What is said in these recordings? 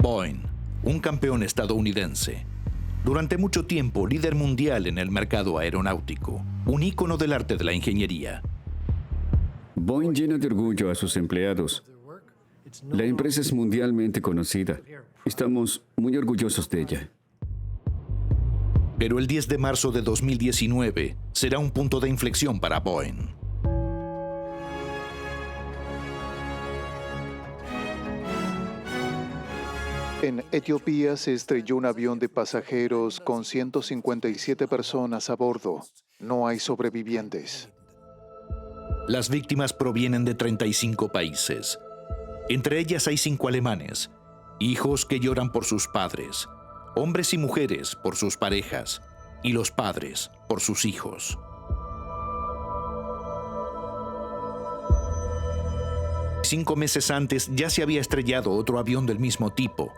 Boeing, un campeón estadounidense. Durante mucho tiempo, líder mundial en el mercado aeronáutico, un ícono del arte de la ingeniería. Boeing llena de orgullo a sus empleados. La empresa es mundialmente conocida. Estamos muy orgullosos de ella. Pero el 10 de marzo de 2019 será un punto de inflexión para Boeing. En Etiopía se estrelló un avión de pasajeros con 157 personas a bordo. No hay sobrevivientes. Las víctimas provienen de 35 países. Entre ellas hay 5 alemanes, hijos que lloran por sus padres, hombres y mujeres por sus parejas, y los padres por sus hijos. Cinco meses antes ya se había estrellado otro avión del mismo tipo,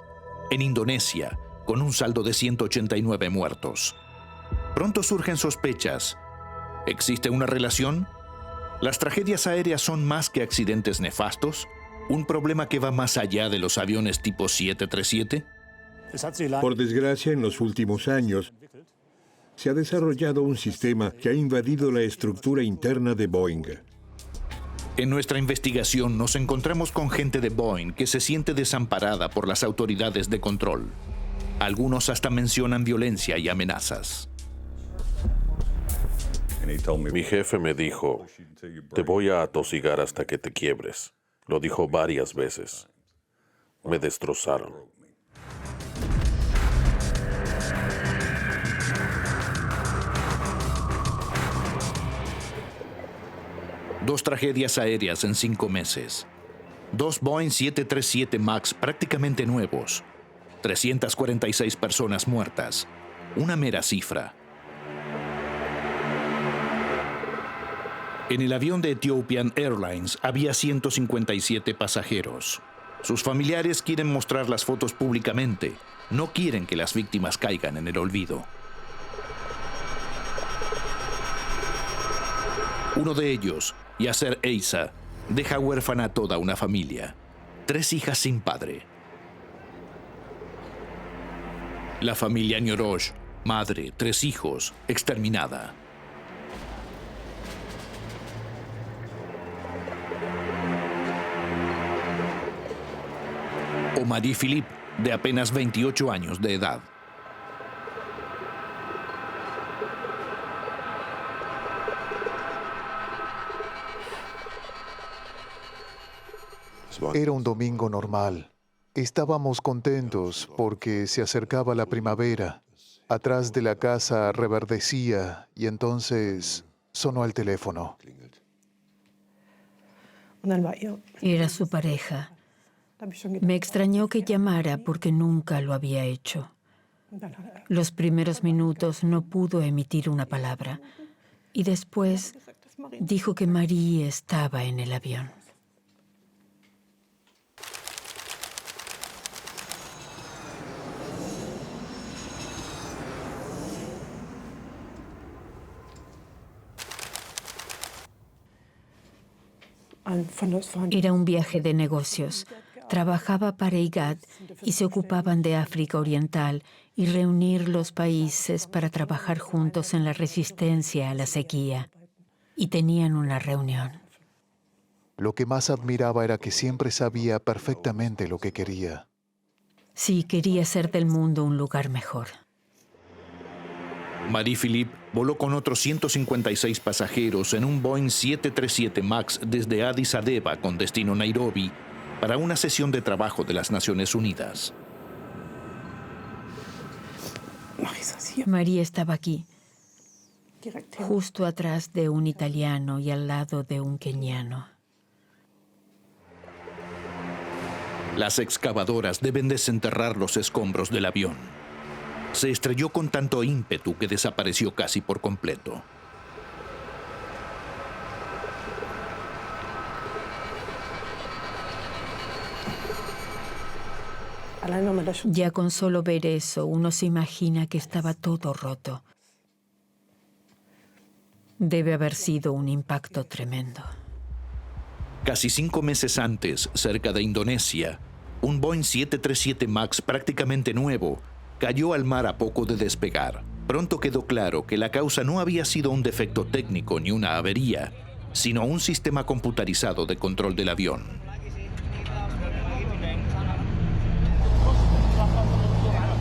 en Indonesia, con un saldo de 189 muertos. Pronto surgen sospechas. ¿Existe una relación? ¿Las tragedias aéreas son más que accidentes nefastos? ¿Un problema que va más allá de los aviones tipo 737? Por desgracia, en los últimos años, se ha desarrollado un sistema que ha invadido la estructura interna de Boeing. En nuestra investigación nos encontramos con gente de Boeing que se siente desamparada por las autoridades de control. Algunos hasta mencionan violencia y amenazas. Mi jefe me dijo, te voy a atosigar hasta que te quiebres. Lo dijo varias veces. Me destrozaron. Dos tragedias aéreas en 5 meses. 2 Boeing 737 MAX prácticamente nuevos. 346 personas muertas. Una mera cifra. En el avión de Ethiopian Airlines había 157 pasajeros. Sus familiares quieren mostrar las fotos públicamente. No quieren que las víctimas caigan en el olvido. Uno de ellos, Yasser Eisa, deja huérfana a toda una familia. 3 hijas sin padre. La familia Nyorosh, madre, 3 hijos, exterminada. O Marie Philippe, de apenas 28 años de edad. Era un domingo normal. Estábamos contentos porque se acercaba la primavera. Atrás de la casa reverdecía y entonces sonó el teléfono. Era su pareja. Me extrañó que llamara porque nunca lo había hecho. Los primeros minutos no pudo emitir una palabra y después dijo que Marie estaba en el avión. Era un viaje de negocios. Trabajaba para IGAD y se ocupaban de África Oriental y reunir los países para trabajar juntos en la resistencia a la sequía. Y tenían una reunión. Lo que más admiraba era que siempre sabía perfectamente lo que quería. Sí, quería hacer del mundo un lugar mejor. Marie Philippe voló con otros 156 pasajeros en un Boeing 737 MAX desde Addis Abeba con destino Nairobi para una sesión de trabajo de las Naciones Unidas. María estaba aquí, justo atrás de un italiano y al lado de un keniano. Las excavadoras deben desenterrar los escombros del avión. Se estrelló con tanto ímpetu que desapareció casi por completo. Ya con solo ver eso, uno se imagina que estaba todo roto. Debe haber sido un impacto tremendo. Casi 5 meses antes, cerca de Indonesia, un Boeing 737 MAX prácticamente nuevo cayó al mar a poco de despegar. Pronto quedó claro que la causa no había sido un defecto técnico ni una avería, sino un sistema computarizado de control del avión.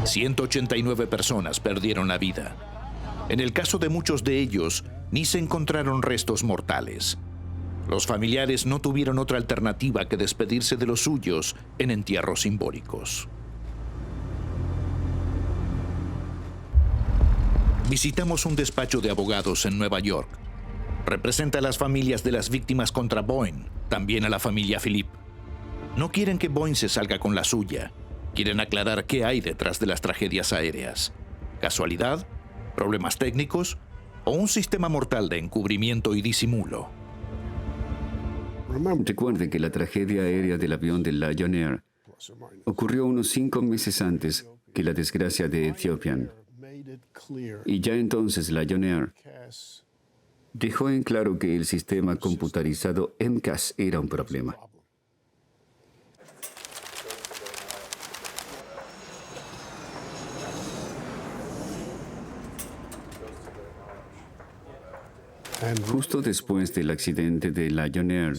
189 personas perdieron la vida. En el caso de muchos de ellos, ni se encontraron restos mortales. Los familiares no tuvieron otra alternativa que despedirse de los suyos en entierros simbólicos. Visitamos un despacho de abogados en Nueva York. Representa a las familias de las víctimas contra Boeing, también a la familia Philippe. No quieren que Boeing se salga con la suya. Quieren aclarar qué hay detrás de las tragedias aéreas. ¿Casualidad? ¿Problemas técnicos? ¿O un sistema mortal de encubrimiento y disimulo? Recuerde que la tragedia aérea del avión del Lion Air ocurrió unos 5 meses antes que la desgracia de Ethiopian. Y ya entonces Lion Air dejó en claro que el sistema computarizado MCAS era un problema. Justo después del accidente de Lion Air,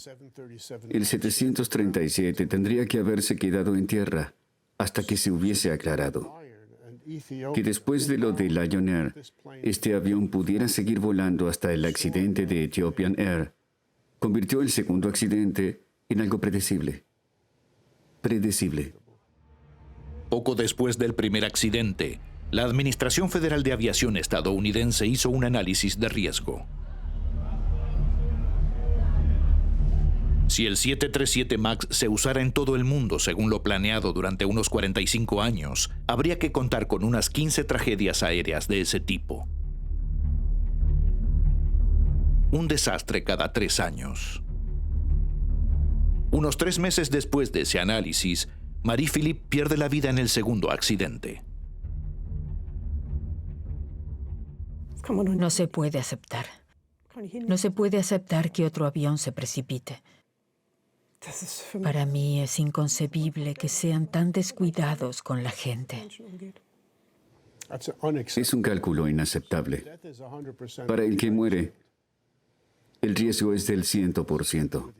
el 737 tendría que haberse quedado en tierra hasta que se hubiese aclarado que después de lo de Lion Air, este avión pudiera seguir volando hasta el accidente de Ethiopian Air. Convirtió el segundo accidente en algo predecible. Poco después del primer accidente, la Administración Federal de Aviación estadounidense hizo un análisis de riesgo. Si el 737 MAX se usara en todo el mundo según lo planeado durante unos 45 años, habría que contar con unas 15 tragedias aéreas de ese tipo. Un desastre cada 3 años. Unos 3 meses después de ese análisis, Marie-Philippe pierde la vida en el segundo accidente. No se puede aceptar. No se puede aceptar que otro avión se precipite. Para mí es inconcebible que sean tan descuidados con la gente. Es un cálculo inaceptable. Para el que muere, el riesgo es del 100%.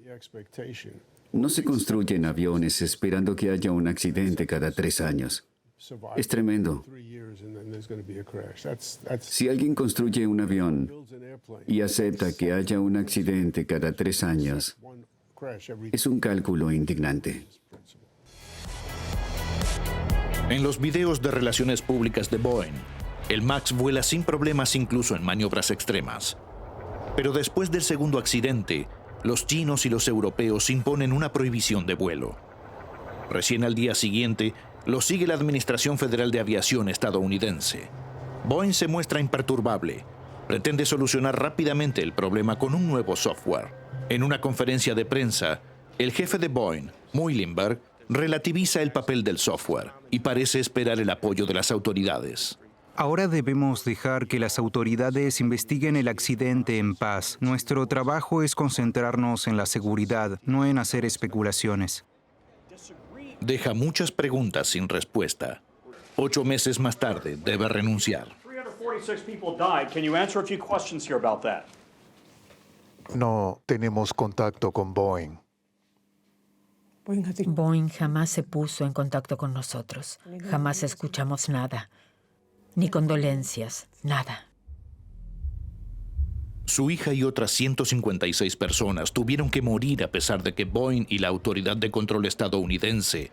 No se construyen aviones esperando que haya un accidente cada 3 años. Es tremendo. Si alguien construye un avión y acepta que haya un accidente cada 3 años, es un cálculo indignante. En los videos de relaciones públicas de Boeing, el MAX vuela sin problemas incluso en maniobras extremas. Pero después del segundo accidente, los chinos y los europeos imponen una prohibición de vuelo. Recién al día siguiente, lo sigue la Administración Federal de Aviación estadounidense. Boeing se muestra imperturbable. Pretende solucionar rápidamente el problema con un nuevo software. En una conferencia de prensa, el jefe de Boeing, Muilenburg, relativiza el papel del software y parece esperar el apoyo de las autoridades. Ahora debemos dejar que las autoridades investiguen el accidente en paz. Nuestro trabajo es concentrarnos en la seguridad, no en hacer especulaciones. Deja muchas preguntas sin respuesta. 8 meses más tarde, debe renunciar. 346 people died. Can you answer a few questions here about that? No tenemos contacto con Boeing. Boeing jamás se puso en contacto con nosotros. Jamás escuchamos nada. Ni condolencias, nada. Su hija y otras 156 personas tuvieron que morir a pesar de que Boeing y la Autoridad de Control estadounidense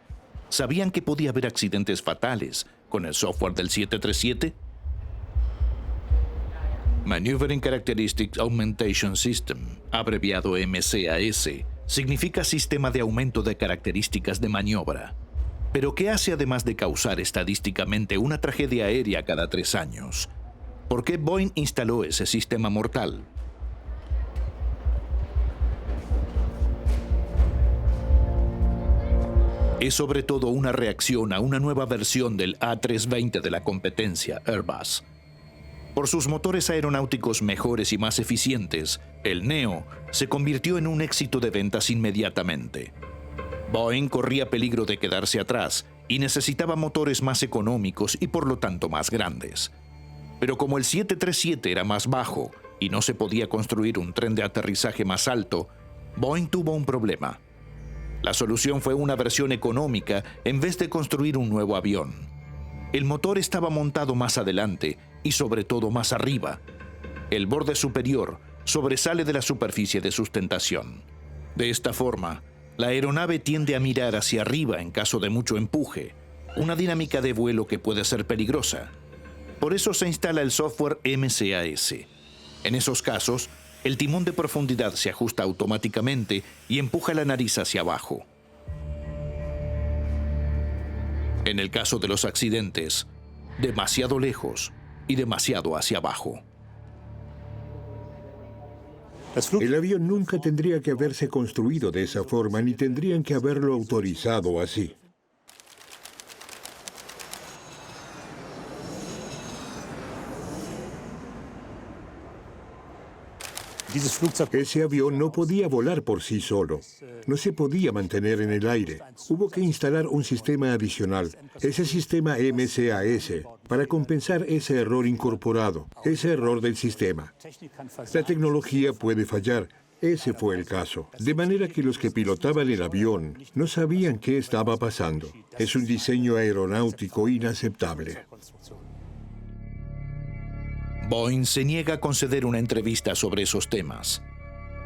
sabían que podía haber accidentes fatales con el software del 737. Maneuvering Characteristics Augmentation System, abreviado MCAS, significa Sistema de Aumento de Características de Maniobra. ¿Pero qué hace además de causar estadísticamente una tragedia aérea cada 3 años? ¿Por qué Boeing instaló ese sistema mortal? Es sobre todo una reacción a una nueva versión del A320 de la competencia Airbus. Por sus motores aeronáuticos mejores y más eficientes, el Neo se convirtió en un éxito de ventas inmediatamente. Boeing corría peligro de quedarse atrás y necesitaba motores más económicos y por lo tanto más grandes. Pero como el 737 era más bajo y no se podía construir un tren de aterrizaje más alto, Boeing tuvo un problema. La solución fue una versión económica en vez de construir un nuevo avión. El motor estaba montado más adelante y sobre todo más arriba. El borde superior sobresale de la superficie de sustentación. De esta forma, la aeronave tiende a mirar hacia arriba en caso de mucho empuje, una dinámica de vuelo que puede ser peligrosa. Por eso se instala el software MCAS. En esos casos, el timón de profundidad se ajusta automáticamente y empuja la nariz hacia abajo. En el caso de los accidentes, demasiado lejos y demasiado hacia abajo. El avión nunca tendría que haberse construido de esa forma, ni tendrían que haberlo autorizado así. Ese avión no podía volar por sí solo. No se podía mantener en el aire. Hubo que instalar un sistema adicional, ese sistema MCAS, para compensar ese error incorporado, ese error del sistema. La tecnología puede fallar. Ese fue el caso. De manera que los que pilotaban el avión no sabían qué estaba pasando. Es un diseño aeronáutico inaceptable. Boeing se niega a conceder una entrevista sobre esos temas.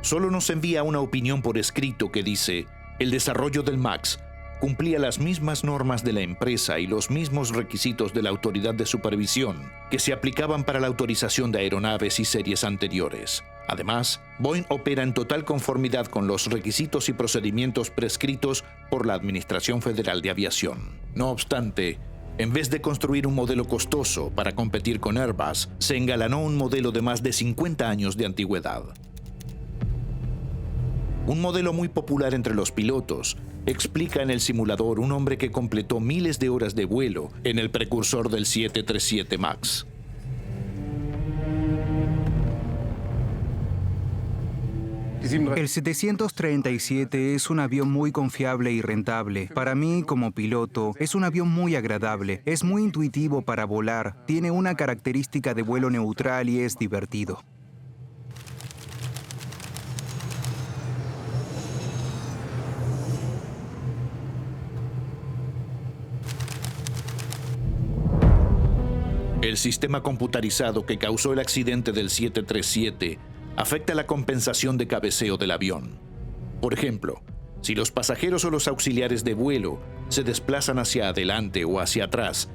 Solo nos envía una opinión por escrito que dice: el desarrollo del MAX cumplía las mismas normas de la empresa y los mismos requisitos de la autoridad de supervisión que se aplicaban para la autorización de aeronaves y series anteriores. Además, Boeing opera en total conformidad con los requisitos y procedimientos prescritos por la Administración Federal de Aviación. No obstante, en vez de construir un modelo costoso para competir con Airbus, se engalanó un modelo de más de 50 años de antigüedad. Un modelo muy popular entre los pilotos, explica en el simulador un hombre que completó miles de horas de vuelo en el precursor del 737 MAX. El 737 es un avión muy confiable y rentable. Para mí, como piloto, es un avión muy agradable. Es muy intuitivo para volar, tiene una característica de vuelo neutral y es divertido. El sistema computarizado que causó el accidente del 737 afecta la compensación de cabeceo del avión. Por ejemplo, si los pasajeros o los auxiliares de vuelo se desplazan hacia adelante o hacia atrás,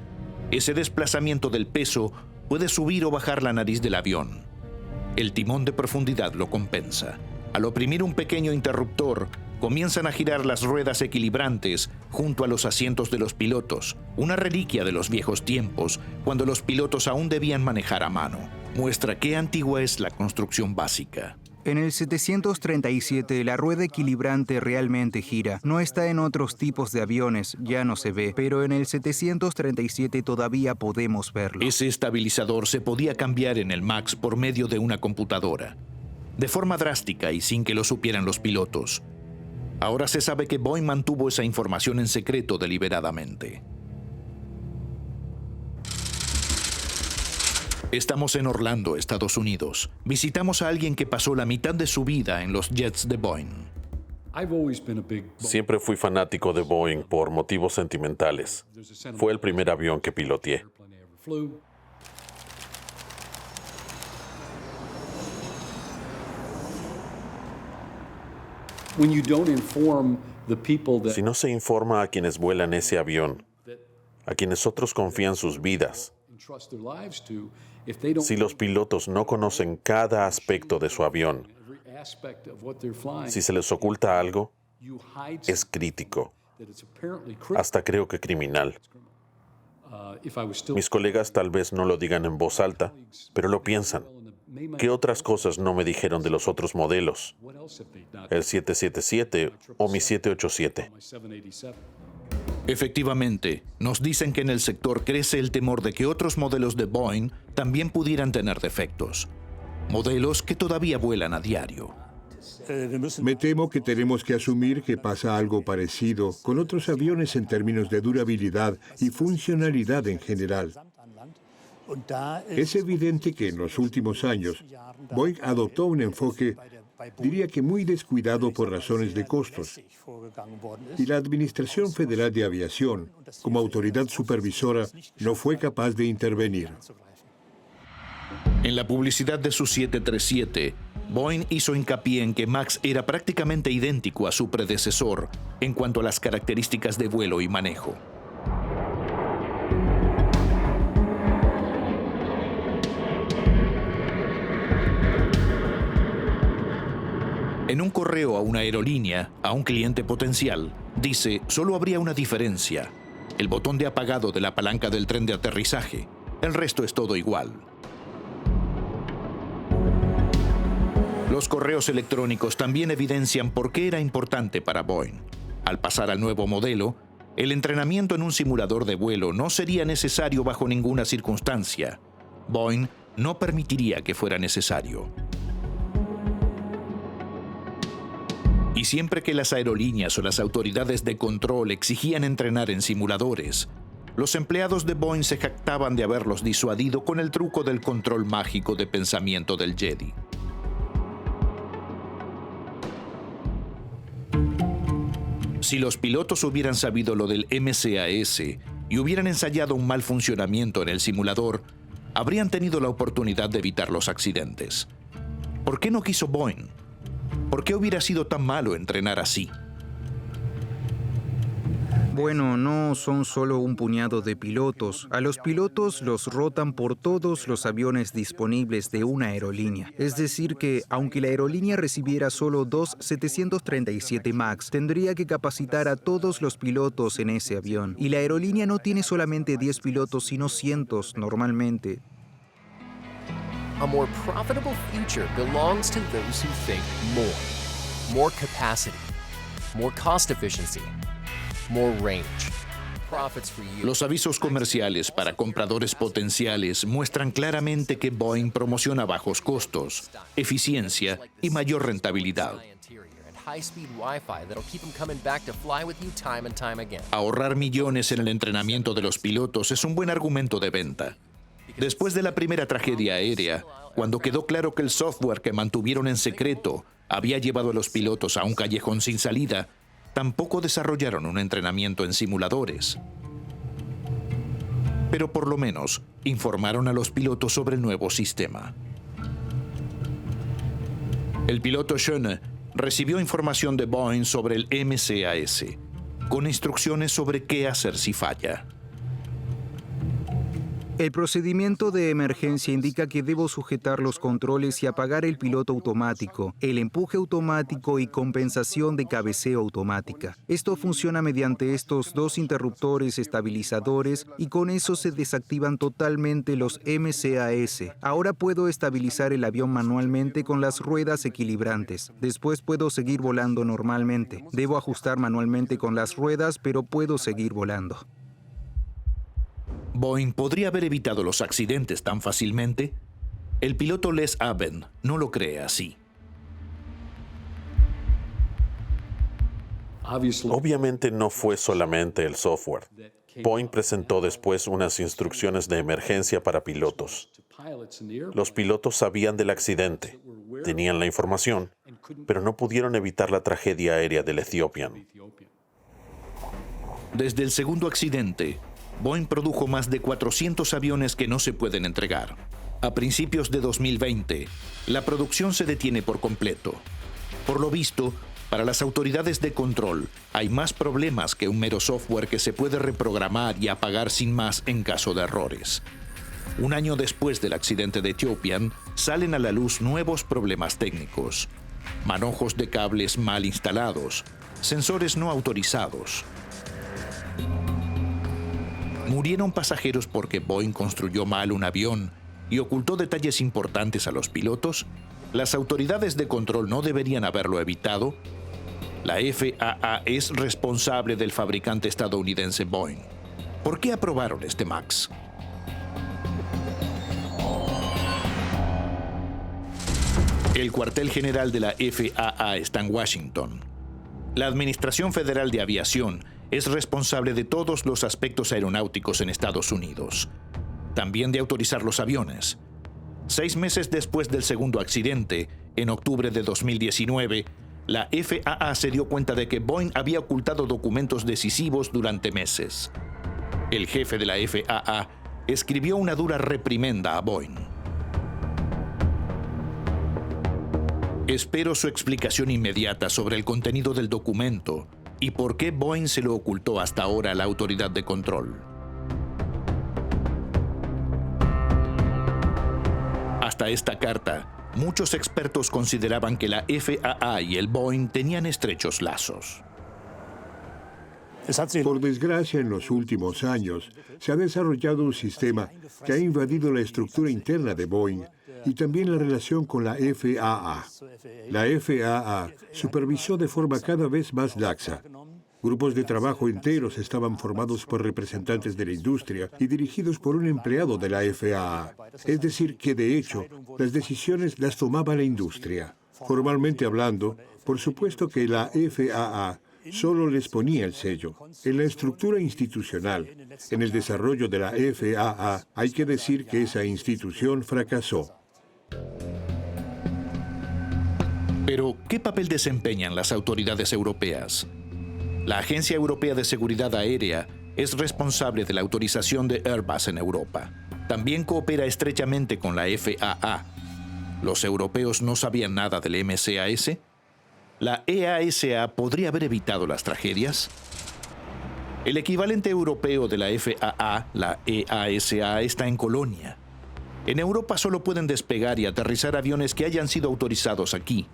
ese desplazamiento del peso puede subir o bajar la nariz del avión. El timón de profundidad lo compensa. Al oprimir un pequeño interruptor, comienzan a girar las ruedas equilibrantes junto a los asientos de los pilotos, una reliquia de los viejos tiempos, cuando los pilotos aún debían manejar a mano. Muestra qué antigua es la construcción básica. En el 737 la rueda equilibrante realmente gira. No está en otros tipos de aviones, ya no se ve, pero en el 737 todavía podemos verlo. Ese estabilizador se podía cambiar en el MAX por medio de una computadora, de forma drástica y sin que lo supieran los pilotos. Ahora se sabe que Boeing mantuvo esa información en secreto deliberadamente. Estamos en Orlando, Estados Unidos. Visitamos a alguien que pasó la mitad de su vida en los jets de Boeing. Siempre fui fanático de Boeing por motivos sentimentales. Fue el primer avión que piloteé. Si no se informa a quienes vuelan ese avión, a quienes otros confían sus vidas, si los pilotos no conocen cada aspecto de su avión, si se les oculta algo, es crítico, hasta creo que criminal. Mis colegas tal vez no lo digan en voz alta, pero lo piensan. ¿Qué otras cosas no me dijeron de los otros modelos? El 777 o mi 787. Efectivamente, nos dicen que en el sector crece el temor de que otros modelos de Boeing también pudieran tener defectos. Modelos que todavía vuelan a diario. Me temo que tenemos que asumir que pasa algo parecido con otros aviones en términos de durabilidad y funcionalidad en general. Es evidente que en los últimos años, Boeing adoptó un enfoque, diría que muy descuidado por razones de costos. Y la Administración Federal de Aviación, como autoridad supervisora, no fue capaz de intervenir. En la publicidad de su 737, Boeing hizo hincapié en que MAX era prácticamente idéntico a su predecesor en cuanto a las características de vuelo y manejo. En un correo a una aerolínea, a un cliente potencial, dice, solo habría una diferencia: el botón de apagado de la palanca del tren de aterrizaje. El resto es todo igual. Los correos electrónicos también evidencian por qué era importante para Boeing. Al pasar al nuevo modelo, el entrenamiento en un simulador de vuelo no sería necesario bajo ninguna circunstancia. Boeing no permitiría que fuera necesario. Y siempre que las aerolíneas o las autoridades de control exigían entrenar en simuladores, los empleados de Boeing se jactaban de haberlos disuadido con el truco del control mágico de pensamiento del Jedi. Si los pilotos hubieran sabido lo del MCAS y hubieran ensayado un mal funcionamiento en el simulador, habrían tenido la oportunidad de evitar los accidentes. ¿Por qué no quiso Boeing? ¿Por qué hubiera sido tan malo entrenar así? Bueno, no son solo un puñado de pilotos. A los pilotos los rotan por todos los aviones disponibles de una aerolínea. Es decir que, aunque la aerolínea recibiera solo 2 737 MAX, tendría que capacitar a todos los pilotos en ese avión. Y la aerolínea no tiene solamente 10 pilotos, sino cientos normalmente. A more profitable future belongs to those who think more. More capacity, more cost efficiency, more range. Profits for you. Los avisos comerciales para compradores potenciales muestran claramente que Boeing promociona bajos costos, eficiencia y mayor rentabilidad. Ahorrar millones en el entrenamiento de los pilotos es un buen argumento de venta. Después de la primera tragedia aérea, cuando quedó claro que el software que mantuvieron en secreto había llevado a los pilotos a un callejón sin salida, tampoco desarrollaron un entrenamiento en simuladores. Pero por lo menos informaron a los pilotos sobre el nuevo sistema. El piloto Schöne recibió información de Boeing sobre el MCAS, con instrucciones sobre qué hacer si falla. El procedimiento de emergencia indica que debo sujetar los controles y apagar el piloto automático, el empuje automático y compensación de cabeceo automática. Esto funciona mediante estos 2 interruptores estabilizadores y con eso se desactivan totalmente los MCAS. Ahora puedo estabilizar el avión manualmente con las ruedas equilibrantes. Después puedo seguir volando normalmente. Debo ajustar manualmente con las ruedas, pero puedo seguir volando. ¿Boeing podría haber evitado los accidentes tan fácilmente? El piloto Les Aben no lo cree así. Obviamente no fue solamente el software. Boeing presentó después unas instrucciones de emergencia para pilotos. Los pilotos sabían del accidente, tenían la información, pero no pudieron evitar la tragedia aérea del Ethiopian. Desde el segundo accidente, Boeing produjo más de 400 aviones que no se pueden entregar. A principios de 2020, la producción se detiene por completo. Por lo visto, para las autoridades de control, hay más problemas que un mero software que se puede reprogramar y apagar sin más en caso de errores. Un año después del accidente de Ethiopian, salen a la luz nuevos problemas técnicos. Manojos de cables mal instalados, sensores no autorizados. ¿Murieron pasajeros porque Boeing construyó mal un avión y ocultó detalles importantes a los pilotos? ¿Las autoridades de control no deberían haberlo evitado? La FAA es responsable del fabricante estadounidense Boeing. ¿Por qué aprobaron este MAX? El cuartel general de la FAA está en Washington. La Administración Federal de Aviación es responsable de todos los aspectos aeronáuticos en Estados Unidos, también de autorizar los aviones. 6 meses después del segundo accidente, en octubre de 2019, la FAA se dio cuenta de que Boeing había ocultado documentos decisivos durante meses. El jefe de la FAA escribió una dura reprimenda a Boeing. Espero su explicación inmediata sobre el contenido del documento y por qué Boeing se lo ocultó hasta ahora a la autoridad de control. Hasta esta carta, muchos expertos consideraban que la FAA y el Boeing tenían estrechos lazos. Por desgracia, en los últimos años, se ha desarrollado un sistema que ha invadido la estructura interna de Boeing y también la relación con la FAA. La FAA supervisó de forma cada vez más laxa. Grupos de trabajo enteros estaban formados por representantes de la industria y dirigidos por un empleado de la FAA. Es decir, que de hecho, las decisiones las tomaba la industria. Formalmente hablando, por supuesto que la FAA solo les ponía el sello. En la estructura institucional, en el desarrollo de la FAA, hay que decir que esa institución fracasó. Pero, ¿qué papel desempeñan las autoridades europeas? La Agencia Europea de Seguridad Aérea es responsable de la autorización de Airbus en Europa. También coopera estrechamente con la FAA. ¿Los europeos no sabían nada del MCAS? ¿La EASA podría haber evitado las tragedias? El equivalente europeo de la FAA, la EASA, está en Colonia. En Europa solo pueden despegar y aterrizar aviones que hayan sido autorizados aquí.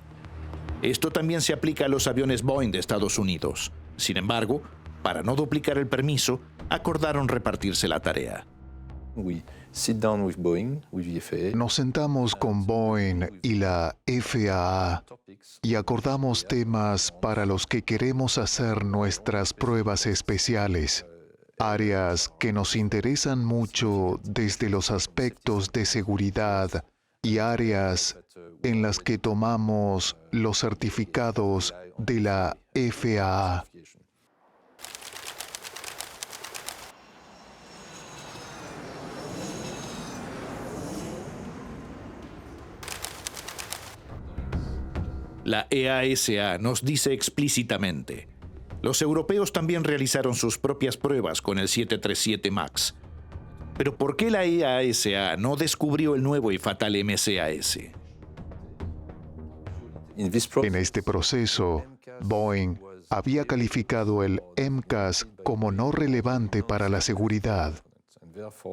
Esto también se aplica a los aviones Boeing de Estados Unidos. Sin embargo, para no duplicar el permiso, acordaron repartirse la tarea. Nos sentamos con Boeing y la FAA y acordamos temas para los que queremos hacer nuestras pruebas especiales, áreas que nos interesan mucho desde los aspectos de seguridad y áreas en las que tomamos los certificados de la FAA. La EASA nos dice explícitamente: los europeos también realizaron sus propias pruebas con el 737 MAX. Pero ¿por qué la EASA no descubrió el nuevo y fatal MCAS? En este proceso, Boeing había calificado el MCAS como no relevante para la seguridad.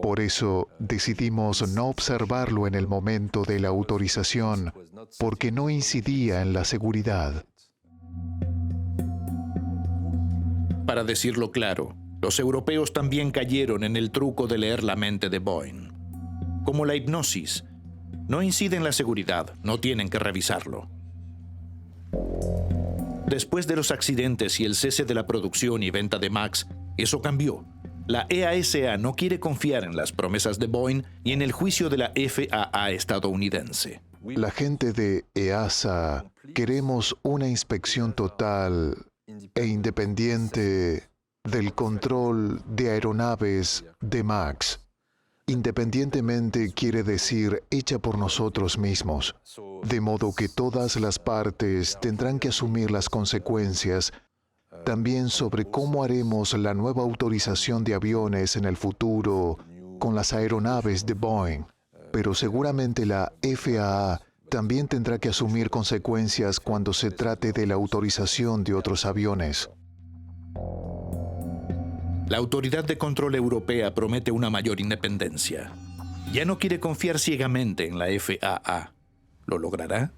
Por eso decidimos no observarlo en el momento de la autorización, porque no incidía en la seguridad. Para decirlo claro, los europeos también cayeron en el truco de leer la mente de Boeing. Como la hipnosis, no incide en la seguridad, no tienen que revisarlo. Después de los accidentes y el cese de la producción y venta de MAX, eso cambió. La EASA no quiere confiar en las promesas de Boeing y en el juicio de la FAA estadounidense. La gente de EASA queremos una inspección total e independiente del control de aeronaves de MAX. Independientemente quiere decir hecha por nosotros mismos, de modo que todas las partes tendrán que asumir las consecuencias también sobre cómo haremos la nueva autorización de aviones en el futuro con las aeronaves de Boeing. Pero seguramente la FAA también tendrá que asumir consecuencias cuando se trate de la autorización de otros aviones. La Autoridad de Control Europea promete una mayor independencia. Ya no quiere confiar ciegamente en la FAA. ¿Lo logrará?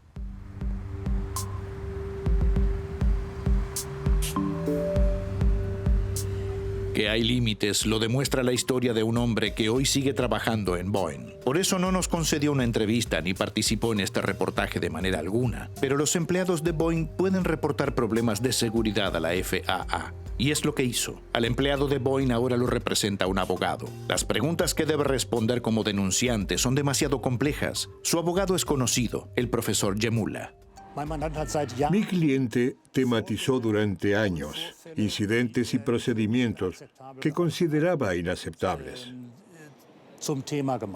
Que hay límites lo demuestra la historia de un hombre que hoy sigue trabajando en Boeing. Por eso no nos concedió una entrevista ni participó en este reportaje de manera alguna. Pero los empleados de Boeing pueden reportar problemas de seguridad a la FAA. Y es lo que hizo. Al empleado de Boeing ahora lo representa un abogado. Las preguntas que debe responder como denunciante son demasiado complejas. Su abogado es conocido, el profesor Yemula. Mi cliente tematizó durante años incidentes y procedimientos que consideraba inaceptables.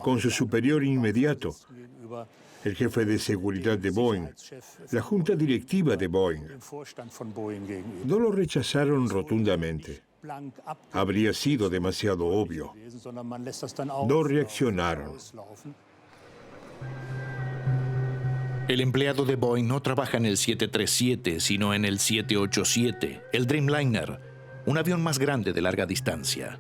Con su superior inmediato, el jefe de seguridad de Boeing, la junta directiva de Boeing, no lo rechazaron rotundamente. Habría sido demasiado obvio. No reaccionaron. El empleado de Boeing no trabaja en el 737, sino en el 787, el Dreamliner, un avión más grande de larga distancia.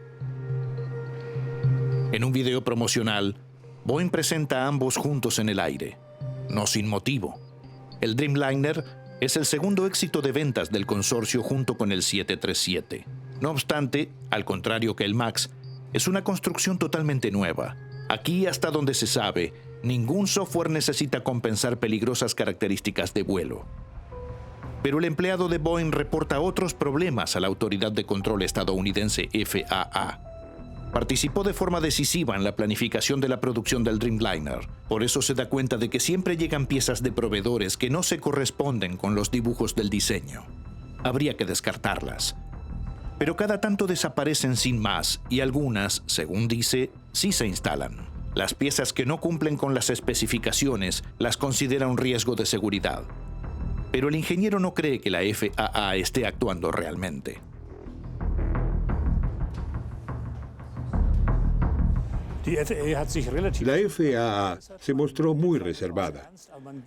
En un video promocional, Boeing presenta a ambos juntos en el aire, no sin motivo. El Dreamliner es el segundo éxito de ventas del consorcio junto con el 737. No obstante, al contrario que el MAX, es una construcción totalmente nueva. Aquí, hasta donde se sabe, ningún software necesita compensar peligrosas características de vuelo. Pero el empleado de Boeing reporta otros problemas a la autoridad de control estadounidense FAA. Participó de forma decisiva en la planificación de la producción del Dreamliner. Por eso se da cuenta de que siempre llegan piezas de proveedores que no se corresponden con los dibujos del diseño. Habría que descartarlas. Pero cada tanto desaparecen sin más y algunas, según dice, sí se instalan. Las piezas que no cumplen con las especificaciones las considera un riesgo de seguridad. Pero el ingeniero no cree que la FAA esté actuando realmente. La FAA se mostró muy reservada.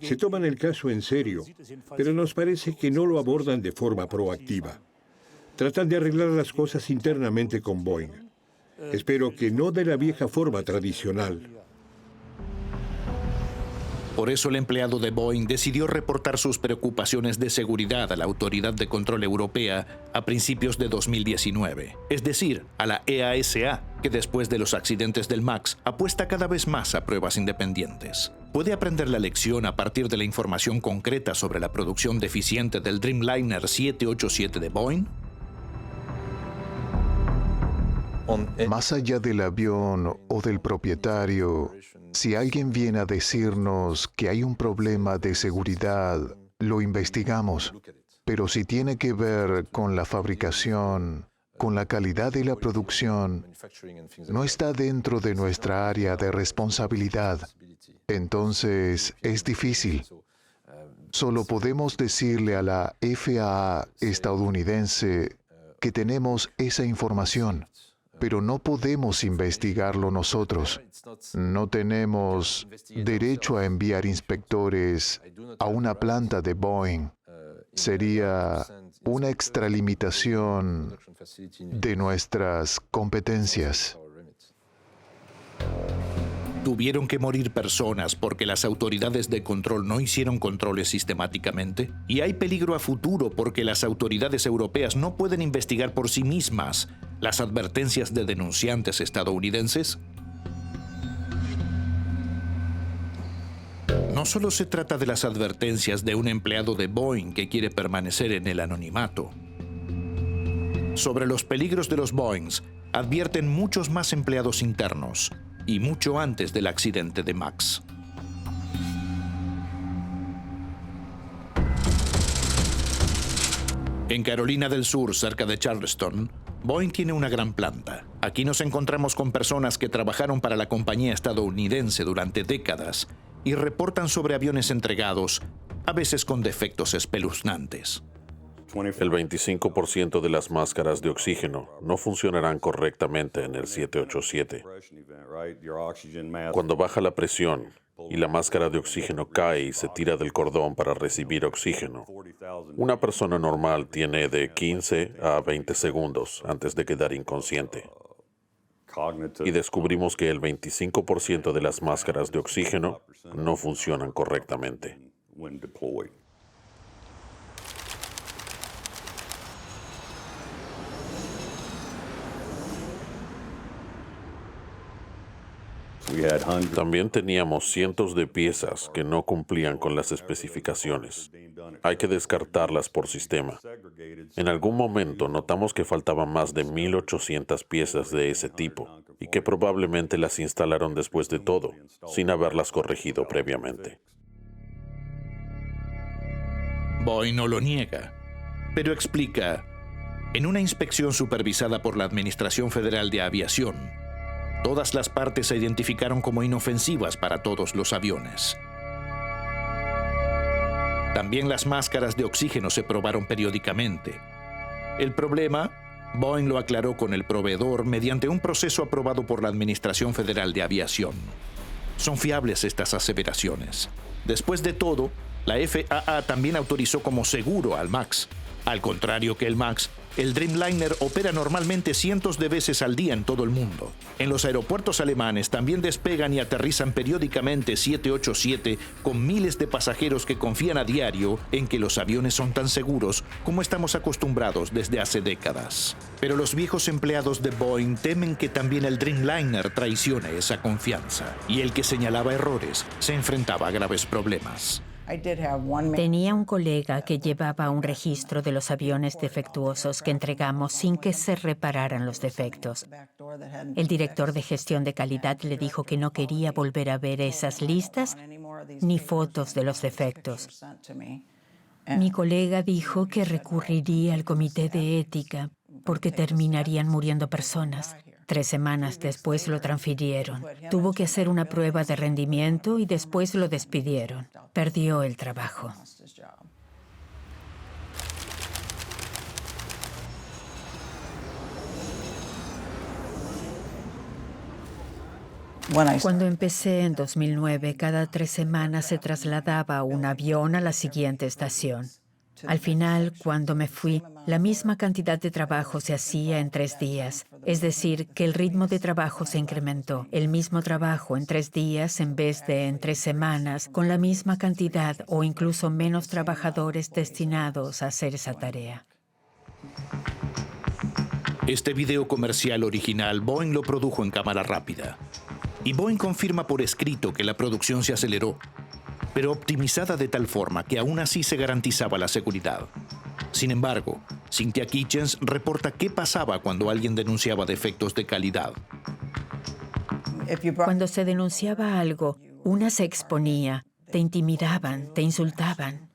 Se toman el caso en serio, pero nos parece que no lo abordan de forma proactiva. Tratan de arreglar las cosas internamente con Boeing. Espero que no de la vieja forma tradicional. Por eso el empleado de Boeing decidió reportar sus preocupaciones de seguridad a la Autoridad de Control Europea a principios de 2019, es decir, a la EASA, que después de los accidentes del MAX apuesta cada vez más a pruebas independientes. ¿Puede aprender la lección a partir de la información concreta sobre la producción deficiente del Dreamliner 787 de Boeing? Más allá del avión o del propietario, si alguien viene a decirnos que hay un problema de seguridad, lo investigamos. Pero si tiene que ver con la fabricación, con la calidad de la producción, no está dentro de nuestra área de responsabilidad. Entonces, es difícil. Solo podemos decirle a la FAA estadounidense que tenemos esa información. Pero no podemos investigarlo nosotros. No tenemos derecho a enviar inspectores a una planta de Boeing. Sería una extralimitación de nuestras competencias. ¿Tuvieron que morir personas porque las autoridades de control no hicieron controles sistemáticamente? ¿Y hay peligro a futuro porque las autoridades europeas no pueden investigar por sí mismas las advertencias de denunciantes estadounidenses? No solo se trata de las advertencias de un empleado de Boeing que quiere permanecer en el anonimato. Sobre los peligros de los Boeings advierten muchos más empleados internos, y mucho antes del accidente de MAX. En Carolina del Sur, cerca de Charleston, Boeing tiene una gran planta. Aquí nos encontramos con personas que trabajaron para la compañía estadounidense durante décadas y reportan sobre aviones entregados, a veces con defectos espeluznantes. El 25% de las máscaras de oxígeno no funcionarán correctamente en el 787. Cuando baja la presión y la máscara de oxígeno cae y se tira del cordón para recibir oxígeno, una persona normal tiene de 15 a 20 segundos antes de quedar inconsciente. Y descubrimos que el 25% de las máscaras de oxígeno no funcionan correctamente. También teníamos cientos de piezas que no cumplían con las especificaciones. Hay que descartarlas por sistema. En algún momento notamos que faltaban más de 1,800 piezas de ese tipo y que probablemente las instalaron después de todo, sin haberlas corregido previamente. Boeing no lo niega, pero explica, en una inspección supervisada por la Administración Federal de Aviación, todas las partes se identificaron como inofensivas para todos los aviones. También las máscaras de oxígeno se probaron periódicamente. El problema, Boeing lo aclaró con el proveedor mediante un proceso aprobado por la Administración Federal de Aviación. Son fiables estas aseveraciones. Después de todo, la FAA también autorizó como seguro al MAX. Al contrario que el MAX, el Dreamliner opera normalmente cientos de veces al día en todo el mundo. En los aeropuertos alemanes también despegan y aterrizan periódicamente 787 con miles de pasajeros que confían a diario en que los aviones son tan seguros como estamos acostumbrados desde hace décadas. Pero los viejos empleados de Boeing temen que también el Dreamliner traicione esa confianza, y el que señalaba errores se enfrentaba a graves problemas. Tenía un colega que llevaba un registro de los aviones defectuosos que entregamos sin que se repararan los defectos. El director de gestión de calidad le dijo que no quería volver a ver esas listas ni fotos de los defectos. Mi colega dijo que recurriría al comité de ética porque terminarían muriendo personas. 3 semanas después lo transfirieron. Tuvo que hacer una prueba de rendimiento y después lo despidieron. Perdió el trabajo. Cuando empecé en 2009, cada 3 semanas se trasladaba un avión a la siguiente estación. Al final, cuando me fui, la misma cantidad de trabajo se hacía en 3 días. Es decir, que el ritmo de trabajo se incrementó. El mismo trabajo en 3 días en vez de en 3 semanas, con la misma cantidad o incluso menos trabajadores destinados a hacer esa tarea. Este video comercial original Boeing lo produjo en cámara rápida. Y Boeing confirma por escrito que la producción se aceleró, pero optimizada de tal forma que aún así se garantizaba la seguridad. Sin embargo, Cynthia Kitchens reporta qué pasaba cuando alguien denunciaba defectos de calidad. Cuando se denunciaba algo, una se exponía, te intimidaban, te insultaban.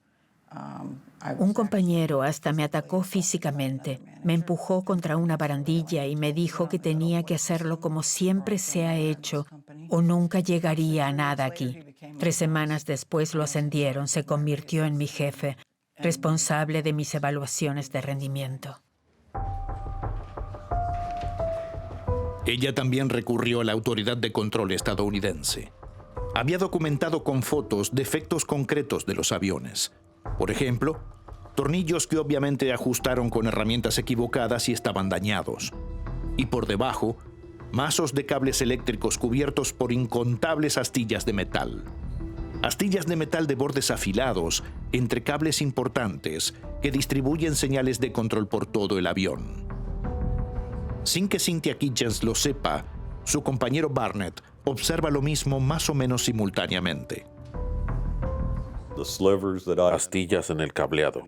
Un compañero hasta me atacó físicamente, me empujó contra una barandilla y me dijo que tenía que hacerlo como siempre se ha hecho o nunca llegaría a nada aquí. 3 semanas después lo ascendieron, se convirtió en mi jefe, responsable de mis evaluaciones de rendimiento. Ella también recurrió a la Autoridad de Control estadounidense. Había documentado con fotos defectos concretos de los aviones. Por ejemplo, tornillos que obviamente ajustaron con herramientas equivocadas y estaban dañados. Y por debajo, mazos de cables eléctricos cubiertos por incontables astillas de metal. Astillas de metal de bordes afilados entre cables importantes que distribuyen señales de control por todo el avión. Sin que Cynthia Kitchens lo sepa, su compañero Barnett observa lo mismo más o menos simultáneamente. Astillas en el cableado.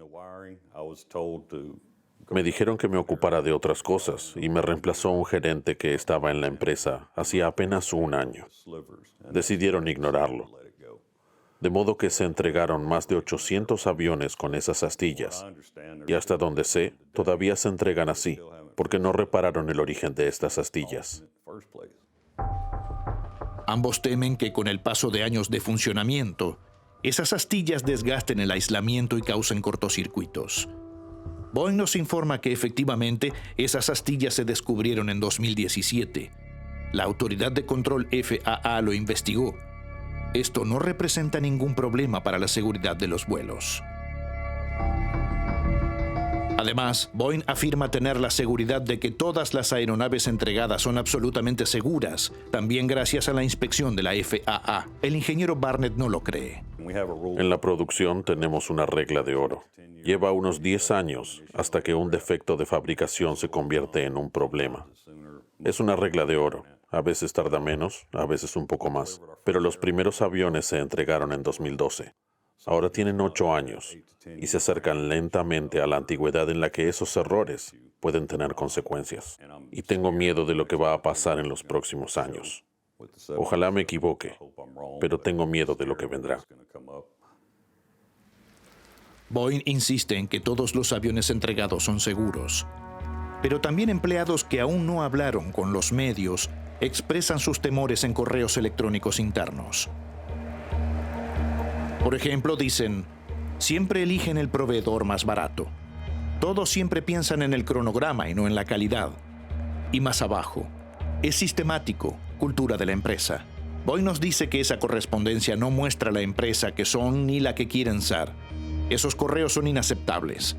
Me dijeron que me ocupara de otras cosas y me reemplazó un gerente que estaba en la empresa hacía apenas 1 año. Decidieron ignorarlo. De modo que se entregaron más de 800 aviones con esas astillas. Y hasta donde sé, todavía se entregan así, porque no repararon el origen de estas astillas. Ambos temen que con el paso de años de funcionamiento, esas astillas desgasten el aislamiento y causen cortocircuitos. Boeing nos informa que efectivamente esas astillas se descubrieron en 2017. La Autoridad de Control FAA lo investigó. Esto no representa ningún problema para la seguridad de los vuelos. Además, Boeing afirma tener la seguridad de que todas las aeronaves entregadas son absolutamente seguras, también gracias a la inspección de la FAA. El ingeniero Barnett no lo cree. En la producción tenemos una regla de oro. Lleva unos 10 años hasta que un defecto de fabricación se convierte en un problema. Es una regla de oro. A veces tarda menos, a veces un poco más. Pero los primeros aviones se entregaron en 2012. Ahora tienen 8 años y se acercan lentamente a la antigüedad en la que esos errores pueden tener consecuencias. Y tengo miedo de lo que va a pasar en los próximos años. Ojalá me equivoque, pero tengo miedo de lo que vendrá. Boeing insiste en que todos los aviones entregados son seguros. Pero también empleados que aún no hablaron con los medios expresan sus temores en correos electrónicos internos. Por ejemplo, dicen, siempre eligen el proveedor más barato. Todos siempre piensan en el cronograma y no en la calidad. Y más abajo, es sistemático, cultura de la empresa. Boeing nos dice que esa correspondencia no muestra la empresa que son ni la que quieren ser. Esos correos son inaceptables.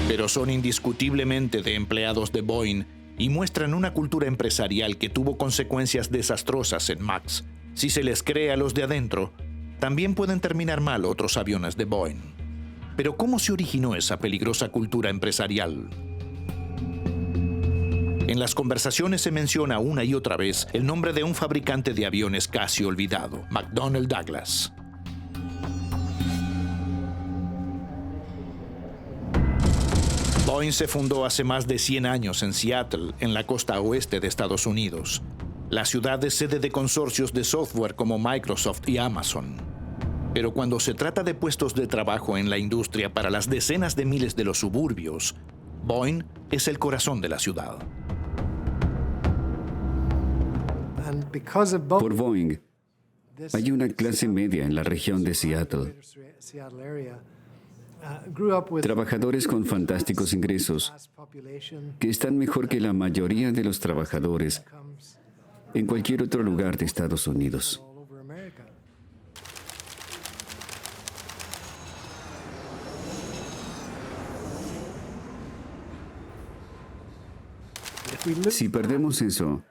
Pero son indiscutiblemente de empleados de Boeing y muestran una cultura empresarial que tuvo consecuencias desastrosas en MAX. Si se les cree a los de adentro, también pueden terminar mal otros aviones de Boeing. Pero ¿cómo se originó esa peligrosa cultura empresarial? En las conversaciones se menciona una y otra vez el nombre de un fabricante de aviones casi olvidado, McDonnell Douglas. Boeing se fundó hace más de 100 años en Seattle, en la costa oeste de Estados Unidos. La ciudad es sede de consorcios de software como Microsoft y Amazon. Pero cuando se trata de puestos de trabajo en la industria para las decenas de miles de los suburbios, Boeing es el corazón de la ciudad. Por Boeing, hay una clase media en la región de Seattle. Trabajadores con fantásticos ingresos que están mejor que la mayoría de los trabajadores en cualquier otro lugar de Estados Unidos. Si perdemos eso,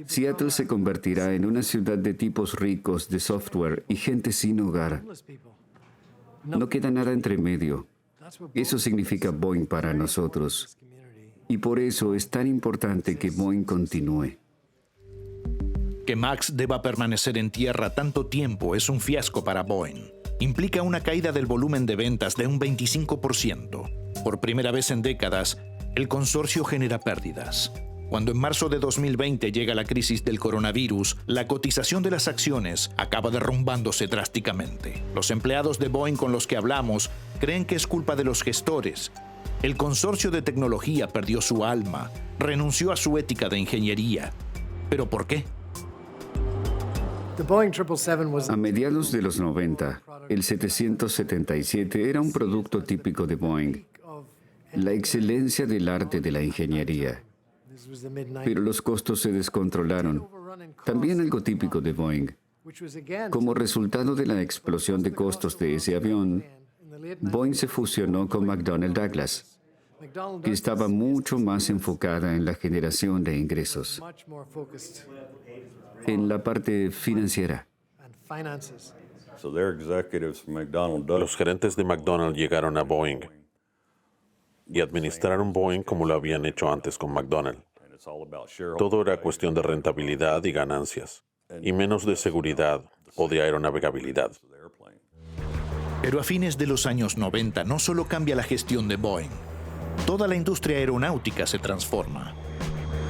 Seattle se convertirá en una ciudad de tipos ricos de software y gente sin hogar. No queda nada entre medio. Eso significa Boeing para nosotros. Y por eso es tan importante que Boeing continúe. Que MAX deba permanecer en tierra tanto tiempo es un fiasco para Boeing. Implica una caída del volumen de ventas de un 25%. Por primera vez en décadas, el consorcio genera pérdidas. Cuando en marzo de 2020 llega la crisis del coronavirus, la cotización de las acciones acaba derrumbándose drásticamente. Los empleados de Boeing con los que hablamos creen que es culpa de los gestores. El consorcio de tecnología perdió su alma, renunció a su ética de ingeniería. ¿Pero por qué? A mediados de los 90, el 777 era un producto típico de Boeing, la excelencia del arte de la ingeniería. Pero los costos se descontrolaron. También algo típico de Boeing. Como resultado de la explosión de costos de ese avión, Boeing se fusionó con McDonnell Douglas, que estaba mucho más enfocada en la generación de ingresos, en la parte financiera. Los gerentes de McDonnell llegaron a Boeing y administraron Boeing como lo habían hecho antes con McDonnell. Todo era cuestión de rentabilidad y ganancias, y menos de seguridad o de aeronavegabilidad. Pero a fines de los años 90 no solo cambia la gestión de Boeing, toda la industria aeronáutica se transforma.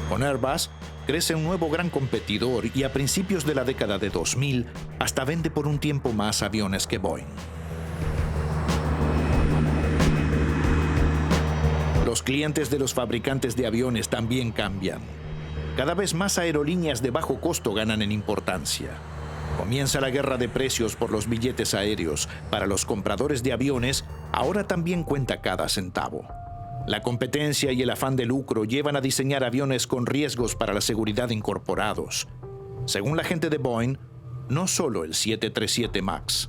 Con Airbus crece un nuevo gran competidor y a principios de la década de 2000 hasta vende por un tiempo más aviones que Boeing. Los clientes de los fabricantes de aviones también cambian. Cada vez más aerolíneas de bajo costo ganan en importancia. Comienza la guerra de precios por los billetes aéreos. Para los compradores de aviones, ahora también cuenta cada centavo. La competencia y el afán de lucro llevan a diseñar aviones con riesgos para la seguridad incorporados. Según la gente de Boeing, no solo el 737 MAX.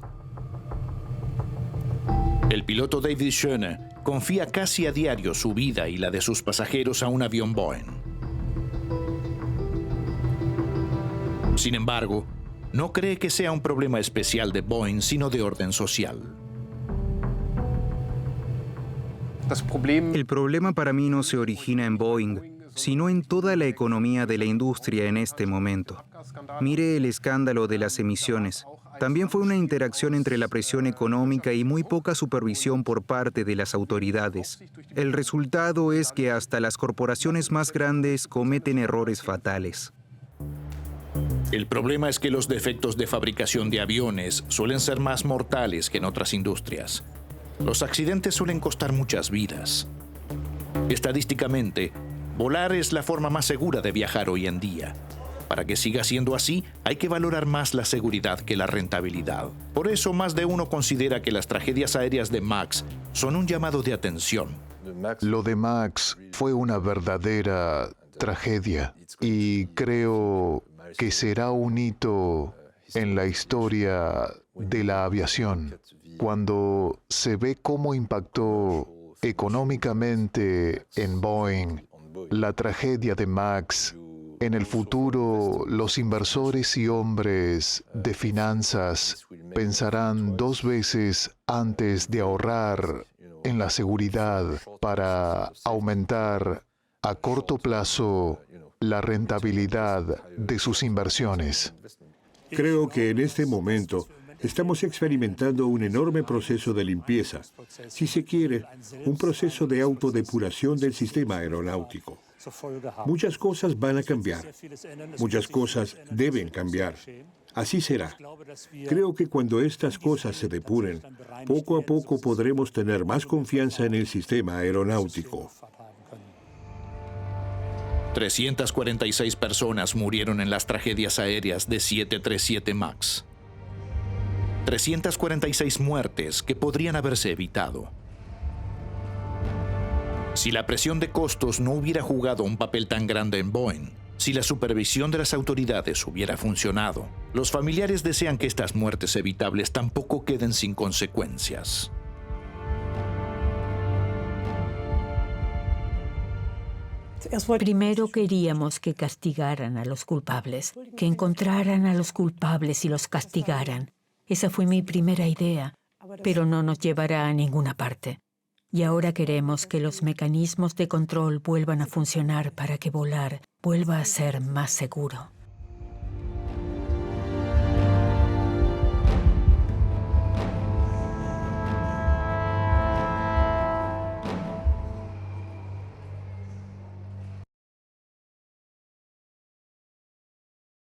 El piloto David Schoene confía casi a diario su vida y la de sus pasajeros a un avión Boeing. Sin embargo, no cree que sea un problema especial de Boeing, sino de orden social. El problema para mí no se origina en Boeing, sino en toda la economía de la industria en este momento. Mire el escándalo de las emisiones. También fue una interacción entre la presión económica y muy poca supervisión por parte de las autoridades. El resultado es que hasta las corporaciones más grandes cometen errores fatales. El problema es que los defectos de fabricación de aviones suelen ser más mortales que en otras industrias. Los accidentes suelen costar muchas vidas. Estadísticamente, volar es la forma más segura de viajar hoy en día. Para que siga siendo así, hay que valorar más la seguridad que la rentabilidad. Por eso, más de uno considera que las tragedias aéreas de MAX son un llamado de atención. Lo de Max fue una verdadera tragedia y creo que será un hito en la historia de la aviación. Cuando se ve cómo impactó económicamente en Boeing la tragedia de Max, en el futuro los inversores y hombres de finanzas pensarán 2 veces antes de ahorrar en la seguridad para aumentar a corto plazo la rentabilidad de sus inversiones. Creo que en este momento estamos experimentando un enorme proceso de limpieza, si se quiere, un proceso de autodepuración del sistema aeronáutico. Muchas cosas van a cambiar, muchas cosas deben cambiar. Así será. Creo que cuando estas cosas se depuren, poco a poco podremos tener más confianza en el sistema aeronáutico. 346 personas murieron en las tragedias aéreas de 737 MAX. 346 muertes que podrían haberse evitado. Si la presión de costos no hubiera jugado un papel tan grande en Boeing, si la supervisión de las autoridades hubiera funcionado, los familiares desean que estas muertes evitables tampoco queden sin consecuencias. Primero queríamos que castigaran a los culpables, que encontraran a los culpables y los castigaran. Esa fue mi primera idea, pero no nos llevará a ninguna parte. Y ahora queremos que los mecanismos de control vuelvan a funcionar para que volar vuelva a ser más seguro.